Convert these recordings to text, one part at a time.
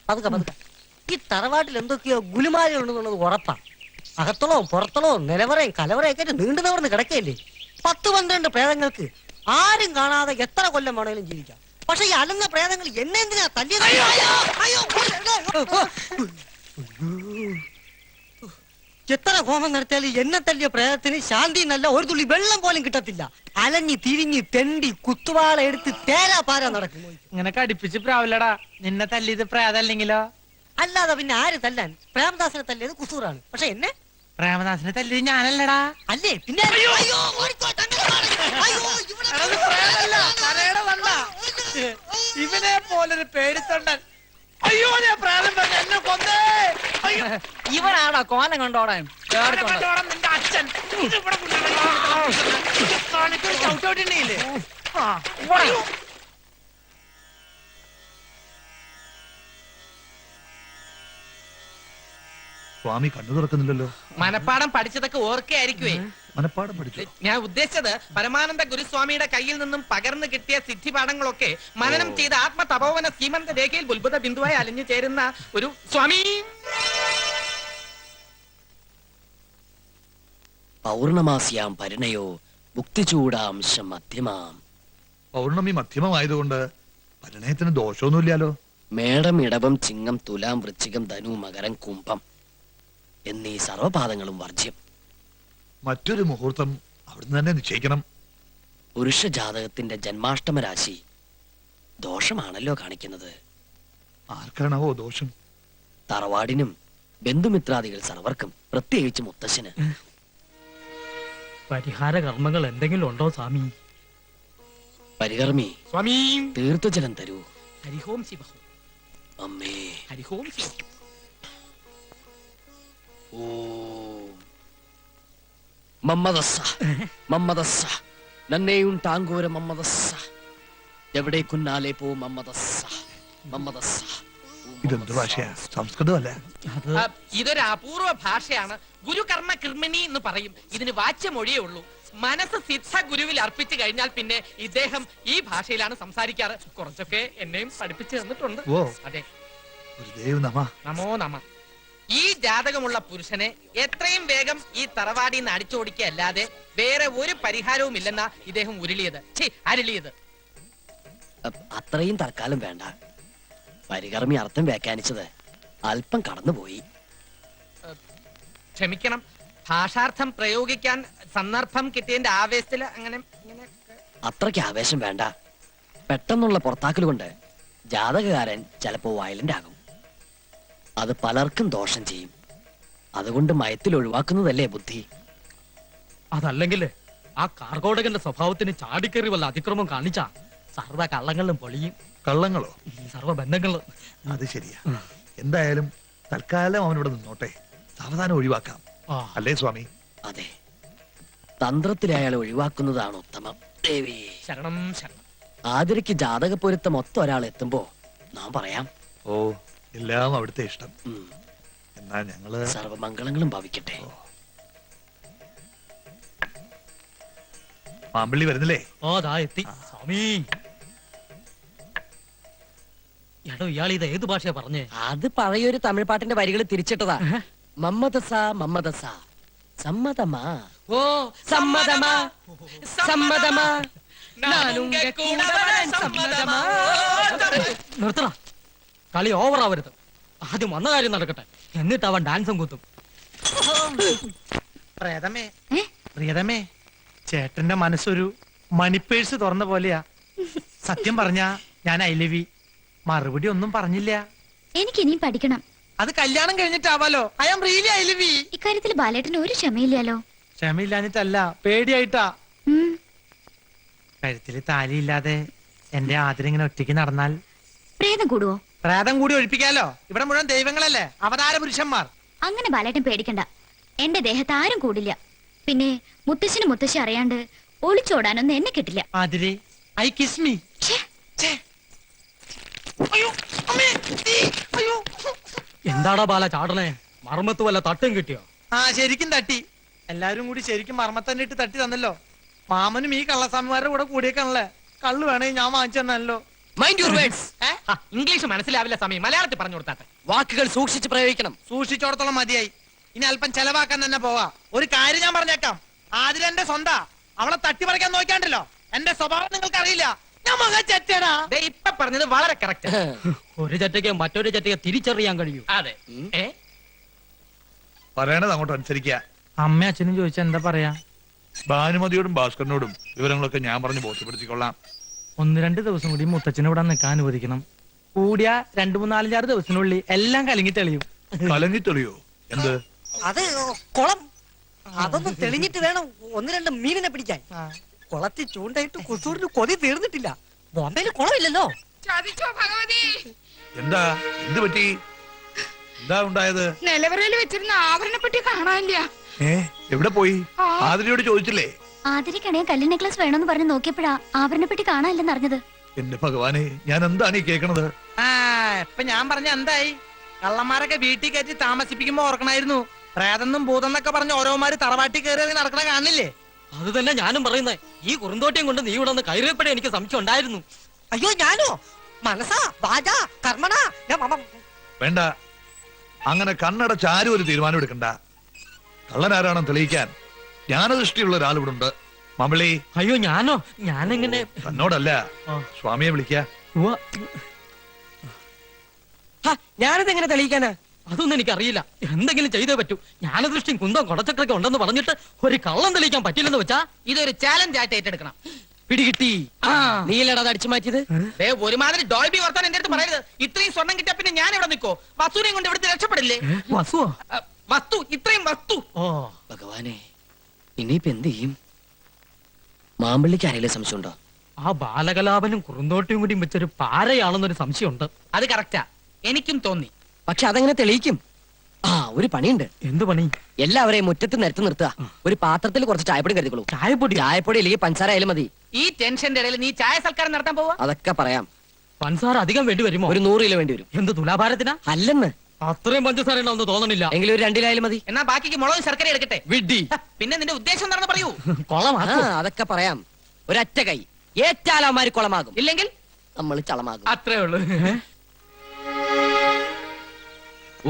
പതുക്കെ പതുക്കെ. ഈ തറവാട്ടിൽ എന്തൊക്കെയോ ഗുലുമാലുണ്ടെന്നുള്ളത് ഉറപ്പാ. അകത്തളവും പുറത്തളവും നിലവറയും കലവറയൊക്കെ നീണ്ടു നിവർന്ന് കിടക്കയില്ലേ. 10-12 പ്രേതങ്ങൾക്ക് ആരും കാണാതെ എത്ര കൊല്ലം വേണേലും ജീവിക്കാം. പക്ഷെ ഈ അലന്ന പ്രേതങ്ങൾ എന്നെ എന്തിനാ തല്ലിയത്? എത്ര ഹോമം നടത്തിയാലും എന്നെ തല്ലിയ പ്രേതത്തിന് ശാന്തി എന്നല്ല ഒരു തുള്ളി വെള്ളം പോലും കിട്ടത്തില്ല. അലഞ്ഞി തിരിഞ്ഞ് തെണ്ടി കുത്തുവാള എടുത്ത് തേരാ പാരാ നടക്കും. ഇങ്ങനെ കടിപ്പിച്ച് പ്രാവില്ലടാ. നിന്നെ തല്ലിയത് പ്രേതല്ലെങ്കിലോ? അല്ലാതെ പിന്നെ ആര് തല്ലാൻ? പ്രേമദാസനെ തല്ലിയത് കുസൂറാണ്. പക്ഷെ എന്നെ പ്രേമദാസനെ തല്ലിയത് ഞാനല്ലടാ. അല്ലേ പിന്നെ? ഇവനെ പോലൊരു പേടിത്തൊണ്ടൻ. അയ്യോ ഞാൻ പ്രായം പറഞ്ഞു എന്നെ കൊന്നേ. ഇവനാടാ കോലം കണ്ടോടാൻ. നിന്റെ അച്ഛൻ ചവിട്ടോട്ടില്ലേ? സ്വാമി കണ്ണു തുറക്കുന്നില്ലല്ലോ. മനപ്പാടം പഠിച്ചതൊക്കെ ഓർക്കയായിരിക്കുവേ. മനപ്പാടം പഠിച്ചു. ഞാൻ ഉദ്ദേശിച്ചത് പരമാനന്ദ ഗുരുസ്വാമിയുടെ കയ്യിൽ നിന്നും പകർന്നു കിട്ടിയ സിദ്ധിപാഠങ്ങളൊക്കെ മനനം ചെയ്ത ആത്മതപോവന സീമന്ത രേഖയിൽ ഉത്ഭുത ബിന്ദുവായി അലിഞ്ഞു ചേരുന്ന ഒരു സ്വാമി. പൗർണമാസ്യാം പരിണയോ മുക്തിചൂടാംശം മധ്യമാം. പൗർണമി മധ്യമമായതുകൊണ്ട് പരിണയത്തിന് ദോഷമൊന്നുമില്ലാലോ. മേടം ഇടവം ചിങ്ങം തുലാം വൃശ്ചികം ധനു മകരം കുംഭം എന്നീ സർവപാദങ്ങളും വർജ്യം. മറ്റൊരു മുഹൂർത്തം അവിടുന്ന് തന്നെ നിശ്ചയിക്കണം. പുരുഷ ജാതകത്തിന്റെ ജന്മാഷ്ടമ രാശി ദോഷമാണല്ലോ കാണിക്കുന്നത്. ആർക്കാണാവോ ദോഷം? തറവാടിനും ബന്ധുമിത്രാദികൾ സർവർക്കും, പ്രത്യേകിച്ച് മുത്തശ്ശന്. പരിഹാര കർമ്മങ്ങൾ എന്തെങ്കിലും ഉണ്ടോ സ്വാമി? പരികർമ്മി സ്വാമി തീർത്ഥജലം തരൂ. ഹരിഹോം ശിവ. അമ്മേ ഹരിഹോം ശിവ. ഓം മമ്മദസ്സ മമ്മദസ്സ നന്നേയുണ്ടാങ്കോര മമ്മദസ്സ എവിടേക്കുന്നാലേ പോ മമ്മദസ്സ മമ്മദസ്സ. ഇതെന്ത് ഭാഷയാ? സംസ്കൃതമല്ല. ഇതൊരു അപൂർവ ഭാഷയാണ്. ഗുരുകർമ്മ കൃമിണി എന്ന് പറയും. ഇതിന് വാച്യമൊഴിയേ ഉള്ളൂ. മനസ്സ് സിദ്ധ ഗുരുവിൽ അർപ്പിച്ചു കഴിഞ്ഞാൽ പിന്നെ ഇദ്ദേഹം ഈ ഭാഷയിലാണ് സംസാരിക്കാറ്. കുറച്ചൊക്കെ എന്നെയും പഠിപ്പിച്ചു തന്നിട്ടുണ്ട്. ഓ അതെ. നമോ നമ. ഈ ജാതകമുള്ള പുരുഷനെ എത്രയും വേഗം ഈ തറവാടിന്ന് അടിച്ചോടിക്കുക അല്ലാതെ വേറെ ഒരു പരിഹാരവും ഇല്ലെന്നാ ഇദ്ദേഹം അരുളിയത്. അത്രയും തൽക്കാലം വേണ്ട. പരികർമ്മി അർത്ഥം വ്യാഖ്യാനിച്ചത് അല്പം കടന്നുപോയി. ക്ഷമിക്കണം. ഭാഷാർത്ഥം പ്രയോഗിക്കാൻ സന്ദർഭം കിട്ടിയതിന്റെ ആവേശത്തില് അങ്ങനെ അത്രയ്ക്ക് ആവേശം വേണ്ട. പെട്ടെന്നുള്ള പുറത്താക്കൽ കൊണ്ട് ജാതകകാരൻ ചിലപ്പോ വയലന്റ് ആകും. അത് പലർക്കും ദോഷം ചെയ്യും. അതുകൊണ്ട് മയത്തിൽ ഒഴിവാക്കുന്നതല്ലേ ബുദ്ധി. അതല്ലെങ്കിൽ ആ കാർഗോടകന്റെ സ്വഭാവത്തിന് ചാടിക്കേറി വല്ല അതിക്രമം കാണിച്ചാ സർവ്വ കള്ളങ്ങളും പൊളിയും. കള്ളങ്ങളോ? സർവ്വ ബന്ധങ്ങളും. അത് ശരിയാ. എന്തായാലും തൽക്കാലം അവനിവിടെ നിന്നോട്ടെ. സാവധാനം ഒഴിവാക്കാം. അല്ലേ സ്വാമി? അതെ, തന്ത്രത്തിൽ അയാളെ ഒഴിവാക്കുന്നതാണ് ഉത്തമം. ദേവി ശരണം ശരണം. ആതിരയ്ക്ക് ജാതക പൊരുത്തം മൊത്തം ഒരാൾ എത്തുമ്പോ നാം പറയാം. ഓ, എല്ലാം അവിടുത്തെ ഇഷ്ടം. എന്നാ ഞങ്ങള് സർവമംഗളങ്ങളും ഭവിക്കട്ടെ. മാമ്പള്ളി വരുന്നില്ലേ? എത്തി സ്വാമി. എടോ, ഇയാൾ ഇത് ഏത് ഭാഷയാ പറഞ്ഞേ? അത് പഴയൊരു തമിഴ് പാട്ടിന്റെ വരികൾ തിരിച്ചിട്ടതാ. മമ്മദസ മമ്മദസ സമ്മതമാ. ഓ സമ്മതമാ സമ്മതമാ. നിർത്തണ. കളി ഓവറാവരുത്. ആദ്യം വന്ന കാര്യം നടക്കട്ടെ, എന്നിട്ട് അവൻ ഡാൻസും കുത്തും. പ്രിയതമേ, ചേട്ടന്റെ മനസ്സൊരു മണിപ്പേഴ്സ് തുറന്ന പോലെയാ. സത്യം പറഞ്ഞാ ഞാൻ ഐലവി. മറുപടി ഒന്നും പറഞ്ഞില്ല. എനിക്ക് ഇനിയും പഠിക്കണം. അത് കല്യാണം കഴിഞ്ഞിട്ടാവാലോ. I am really ഐലവി. ഇക്കാര്യത്തിൽ ബാലേട്ടന് ഒരു ക്ഷമയില്ലല്ലോ. ക്ഷമയില്ലാഞ്ഞിട്ടല്ല, പേടിയായിട്ടാ. കഴുത്തില് താലിയില്ലാതെ എന്റെ ആദരിങ്ങനെ ഒറ്റയ്ക്ക് നടന്നാൽ പ്രേതം കൂടുവോ? പ്രേതം കൂടി ഒഴിപ്പിക്കാലോ. ഇവിടെ മുഴുവൻ ദൈവങ്ങളല്ലേ, അവതാര പുരുഷന്മാർ. അങ്ങനെ ബാലേട്ടൻ പേടിക്കണ്ട. എന്റെ ദേഹത്ത് ആരും കൂടില്ല. പിന്നെ മുത്തശ്ശന് മുത്തശ്ശി അറിയാണ്ട് ഒളിച്ചോടാനൊന്നും എന്നെ കിട്ടില്ല. ആതിരെ, ഐ കിസ് മീ. എന്താടാ ബാല ചാടണേ? മർമ്മത്ത് വല്ല തട്ടും കിട്ടിയോ? ശരിക്കും തട്ടി. എല്ലാരും കൂടി ശരിക്കും മർമ്മത്തന്നെ ഇട്ട് തട്ടി തന്നല്ലോ. മാമനും ഈ കള്ളസ്വാമിമാരുടെ കൂടെ കൂടിയേക്കാണല്ലേ. കള്ളു വേണേ ഞാൻ വാങ്ങിച്ചു തന്നല്ലോ. Mind your words. ഇംഗ്ലീഷ് മനസ്സിലാവില്ല സമയം മലയാളത്തിൽ പറഞ്ഞു കൊടുത്താട്ടെ. വാക്കുകൾ സൂക്ഷിച്ച് പ്രയോഗിക്കണം. സൂക്ഷിച്ചോടത്തോളം മതിയായി. ഇനി അല്പം ചെലവാക്കാൻ തന്നെ പോവാ. ഒരു കാര്യം ഞാൻ പറഞ്ഞേക്കാം, ആദ്യം എന്റെ സ്വന്താ. അവളെ തട്ടിപ്പറിക്കാൻ നോക്കിയാണ്ടല്ലോ, എന്റെ സ്വഭാവം നിങ്ങൾക്ക് അറിയില്ല. ഞാൻ മകൻ ചെറ്റേടാ. ദേ ഇപ്പൊ പറഞ്ഞത് വളരെ കറക്റ്റ്. ഒരു ചെറ്റയ്ക്ക് മറ്റൊരു ചെറ്റയ്ക്ക് തിരിച്ചറിയാൻ കഴിയൂ. അതെ. പറയണത് അങ്ങോട്ട് അനുസരിക്കുക. അമ്മ അച്ഛനും ചോദിച്ചാ എന്താ പറയാ? ഭാനുമതിയോടും ഭാസ്കരനോടും വിവരങ്ങളൊക്കെ ഞാൻ പറഞ്ഞ് ബോധ്യപ്പെടുത്തിക്കൊള്ളാം. 1-2 ദിവസം കൂടി മുത്തച്ഛനെ ഇവിടെ നിൽക്കാൻ അനുവദിക്കണം. കൂടിയ 3-4-6 ദിവസത്തിനുള്ളിൽ എല്ലാം കലങ്ങി തെളിയും. കലങ്ങി തെളിയോ? എന്ത്? അത് കുളം. അതൊന്നും തെളിഞ്ഞിട്ട് വേണം 1-2 മീനിനെ പിടിക്കാൻ. കുളത്തിൽ ചൂണ്ടയിട്ട് കുസൂറിന് കൊതി തീർന്നിട്ടില്ല. ബോംബെയിൽ കുളമില്ലല്ലോ. എന്താ? എന്ത് പറ്റി? എന്താ ഉണ്ടായത്? നിലവറയിൽ വെച്ചിരുന്ന ആഭരണപ്പെട്ടി കാണാനില്ല. എവിടെ പോയി? ആതിരയോട് ചോദിച്ചില്ലേ? ആതിരക്കണേ കല്ല് നെക്ലസ് വേണമെന്ന് പറഞ്ഞ് നോക്കിയപ്പോഴാ ആഭരണപ്പെട്ടി കാണാനില്ലെന്ന് അറിഞ്ഞത്. എന്റെ ഭഗവാനെ, ഞാൻ എന്താണ് ഈ കേൾക്കണത്? ഇപ്പൊ ഞാൻ പറഞ്ഞ എന്തായി? കള്ളന്മാരൊക്കെ വീട്ടിൽ കയറ്റി താമസിപ്പിക്കുമ്പോ ഓർക്കണായിരുന്നു. പ്രേതെന്നും ഭൂതെന്നൊക്കെ പറഞ്ഞ് ഓരോമാര് തറവാട്ടി കയറി നടക്കണ കാണില്ലേ? അത് തന്നെ ഞാനും പറയുന്നത്. ഈ കുറുന്തോട്ടിയും കൊണ്ട് നീ ഇവിടെ കയറിയപ്പോഴേ എനിക്ക് സംശയം ഉണ്ടായിരുന്നു. അയ്യോ ഞാനോ? മനസ്സാ വാചാ കർമ്മണ വേണ്ട, അങ്ങനെ കണ്ണടച്ച് ആരും ഒരു തീരുമാനം എടുക്കണ്ട. കള്ളനാരാണെന്ന് തെളിയിക്കാൻ ജ്ഞാനദൃഷ്ടിയുള്ള ഒരാൾ ഇവിടെ ഉണ്ട്. മമ്പളി. അയ്യോ ഞാനോ? ഞാനെങ്ങനെ? തന്നോടല്ല, സ്വാമിയെ വിളിക്ക. ഞാനത് എങ്ങനെ തെളിയിക്കാനാ? അതൊന്നും എനിക്കറിയില്ല. എന്തെങ്കിലും ചെയ്തേ പറ്റൂ. ജ്ഞാനദൃഷ്ടിയും കുന്തം കൊടച്ചക്രൊക്കെ ഉണ്ടെന്ന് പറഞ്ഞിട്ട് ഒരു കള്ളം തെളിയിക്കാൻ പറ്റില്ലെന്ന് വെച്ചാ ഇതൊരു ചാലഞ്ച് ആയിട്ട് ഏറ്റെടുക്കണം. പിടികിട്ടി. നീലടാ അടിച്ചു മാറ്റിയത്. ഒരുമാതിരി ഡോൾബി വർത്താൻ എന്റെ അടുത്ത് പറയരുത്. ഇത്രയും സ്വർണം കിട്ടിയ പിന്നെ ഞാൻ ഇവിടെ നിൽക്കോ? വസ്തുവിനെയും കൊണ്ട് ഇവിടുത്തെ രക്ഷപ്പെടില്ലേ? വസുവോ? വസ്തു, ഇത്രയും വസ്തു. ഭഗവാനെ, ഇനിയിപ്പോ എന്ത് ചെയ്യും? മാമ്പള്ളിക്ക് ആരെങ്കിലും സംശയമുണ്ടോ? ആ ബാലകലാപനും കുറുന്തോട്ടിയും കൂടി വെച്ചൊരു പാരയാണെന്നൊരു സംശയമുണ്ട്. അത് കറക്റ്റാ, എനിക്കും തോന്നി. പക്ഷെ അതെങ്ങനെ തെളിയിക്കും? ഒരു പണിയുണ്ട്. എന്ത് പണി? എല്ലാവരെയും മുറ്റത്ത് നിരത്തി നിർത്തുക. ഒരു പാത്രത്തിൽ കുറച്ച് ചായപ്പൊടി കരുതിക്കോളൂ. ചായപ്പൊടി? ചായപ്പൊടി അല്ലെങ്കിൽ പഞ്ചസാര ആയാലും മതി. ഈ ടെൻഷന്റെ ഇടയിൽ നീ ചായ സൽക്കാരം നടത്താൻ പോവാ? അതൊക്കെ പറയാം. പഞ്ചസാര അധികം വേണ്ടി വരുമോ? ഒരു 100 കിലോ വേണ്ടി വരും. എന്ത് തുലാഭാരത്തിനാ? അല്ലെന്ന്. അത്രയും പഞ്ചസാര ഉണ്ടാവുന്ന തോന്നണില്ല. എങ്കിലും ഒരു 2 കിലോ ആയാലും മതി. എന്നാ ബാക്കിക്ക് മുളകും ശർക്കര എടുക്കട്ടെ. വിഡ്ഢി. പിന്നെ നിന്റെ ഉദ്ദേശം എന്താണെന്ന് പറയൂ. കൊളമാക്കോ? അതൊക്കെ പറയാം. ഒരൊറ്റ കൈ ഏറ്റാലമാര് കുളമാകും, ഇല്ലെങ്കിൽ നമ്മൾ ചളമാകും. അത്രേ ഉള്ളൂ.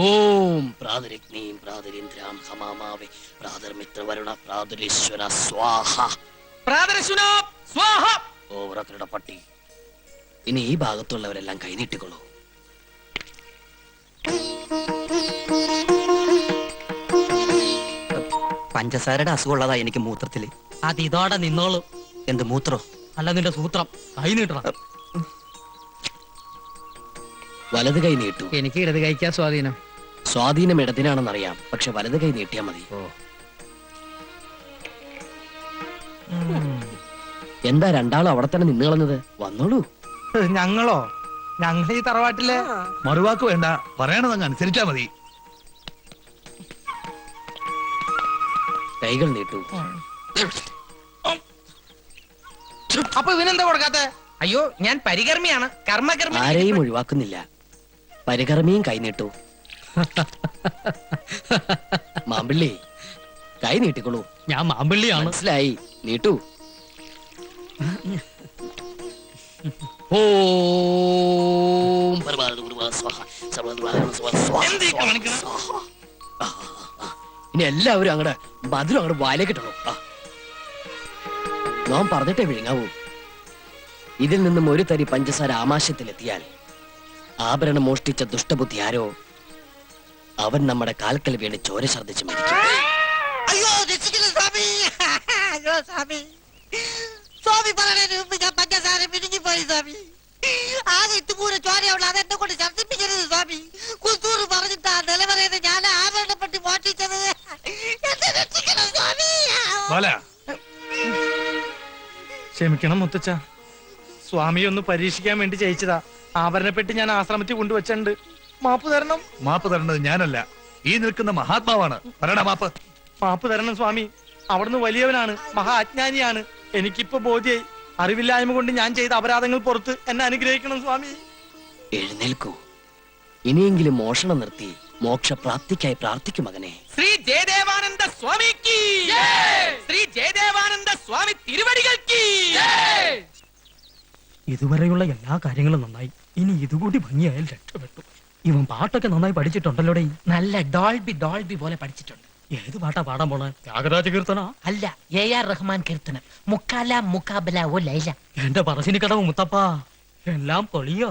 ഓം പ്രാതരഗ്നീം പ്രാതരീന്ദ്രാം ഹമാമാവേ പ്രാതർമിത്രവരുണ പ്രാതരീശ്വര സ്വാഹ. പ്രാതരശുനോ സ്വാഹ. ഓവറക്കരുടെ പട്ടി. ഇനി ഈ ഭാഗത്തുള്ളവരെല്ലാം കൈനീട്ടിക്കൊള്ളൂ. പഞ്ചസാരയുടെ അസുഖമുള്ളതാ എനിക്ക് മൂത്രത്തില്. അത് ഇതോടെ നിന്നോളൂ. എന്ത് മൂത്രോ? അല്ല നിന്റെ സൂത്രം. കൈ നീട്ടണം. വലത് കൈ നീട്ടു. എനിക്ക് ഇടത് കൈക്കാ സ്വാധീനം. സ്വാധീനം ഇടതിനാണെന്നറിയാം, പക്ഷെ വലത് കൈ നീട്ടിയാ മതി. എന്താ രണ്ടാളും അവിടെ തന്നെ നിന്ന് കളഞ്ഞത്? വന്നോളൂ. ഞങ്ങളോ? ഞങ്ങൾ ഈ തറവാട്ടിലെ മറുവാക്ക് വേണ്ട, പറയണതങ്ങ് അനുസരിച്ചാ മതി. കൈകൾ നീട്ടു. അപ്പൊ ഇവനെന്താ കൊടുക്കാത്ത? അയ്യോ ഞാൻ പരികർമ്മിയാണ്, കർമ്മകർമ്മി. ആരെയും ഒഴിവാക്കുന്നില്ല. പരികർമ്മിയും കൈ നീട്ടു. മാമ്പിള്ളി കൈ നീട്ടിക്കൊള്ളൂ. ഞാൻ മാമ്പിള്ളിയാണ്. മനസ്സിലായി. നീട്ടു. ഓം ഇനി എല്ലാവരും അങ്ങടെ മധുരം അങ്ങോട്ട് വായിലേക്കിട്ടുള്ളൂ. നാം പറഞ്ഞിട്ടേ വിഴുങ്ങാവൂ. ഇതിൽ നിന്നും ഒരു തരി പഞ്ചസാര ആമാശയത്തിലെത്തിയാൽ ആഭരണം മോഷ്ടിച്ച ദുഷ്ടബുദ്ധി ആരോ അവൻ നമ്മുടെ കാൽക്കൽ വീണ് ചോര ഛർദ്ദിച്ച് മരിക്കും. അയ്യോ രക്ഷിക്കണം സ്വാമി. അയ്യോ സ്വാമി, സ്വാമി പറയുന്നതിന് മുമ്പ് ഞാൻ പഞ്ചസാര പിരിഞ്ഞുപോയി സ്വാമി. ആകെ ഇത്തുകൂടെ ചോരയുള്ള അതെന്നെ കൊണ്ട് ഛർദ്ദിപ്പിക്കരുത് സ്വാമി. കുസൂർ പറഞ്ഞിട്ടാ നിലവറയത് ഞാൻ ആഭരണപ്പെട്ടി മോഷ്ടിച്ചത്. എന്നെ രക്ഷിക്കണം സ്വാമി. ക്ഷമിക്കണം മുത്തച്ഛ. സ്വാമി ഒന്ന് പരീക്ഷിക്കാൻ വേണ്ടി ജയിച്ചതാ. ആഭരണപ്പെട്ടി ഞാൻ ആശ്രമത്തിൽ കൊണ്ടുവച്ചിട്ടുണ്ട്. മാപ്പ് തരണം. മാപ്പ് തരേണ്ടത് ഞാനല്ല, ഈ നിൽക്കുന്ന മഹാത്മാവാണ്. പറയണ മാപ്പ്. മാപ്പ് തരണം സ്വാമി. അവിടുന്ന് വലിയവനാണ്, മഹാ അജ്ഞാനിയാണ്. എനിക്കിപ്പോ ബോധ്യായി. അറിവില്ലായ്മ കൊണ്ട് ഞാൻ ചെയ്ത അപരാധങ്ങൾ പുറത്ത് എന്നെ അനുഗ്രഹിക്കണം സ്വാമി. എഴുന്നേൽക്കൂ. ഇനിയെങ്കിലും മോഷണം നിർത്തി മോക്ഷപ്രാപ്തിക്കായി പ്രാർത്ഥിക്കും മകനെ. ശ്രീ ജയദേവാനന്ദ സ്വാമിക്ക്, ശ്രീ ജയദേവാനന്ദ സ്വാമി തിരുവടികൾക്ക്. ഇതുവരെയുള്ള എല്ലാ കാര്യങ്ങളും നന്നായി. ഇനി ഇതുകൂടി ഭംഗിയായാൽ രക്ഷപ്പെട്ടു. ഇവൻ പാട്ടൊക്കെ നന്നായി പഠിച്ചിട്ടുണ്ടല്ലോടെ. നല്ല ഡോൾബി ഡോൾബി പോലെ പഠിച്ചിട്ടുണ്ട്. ഏത് പാട്ടാ പാടാൻ പോണേ? ത്യാഗരാജ കീർത്തന? അല്ല, AR റഹ്മാൻ കീർത്തനം. മുക്കാല മുക്കാബല ഓ ലൈല. എന്റെ പറശ്ശിനി കടവ് മുത്തപ്പ, എല്ലാം പൊളിയോ.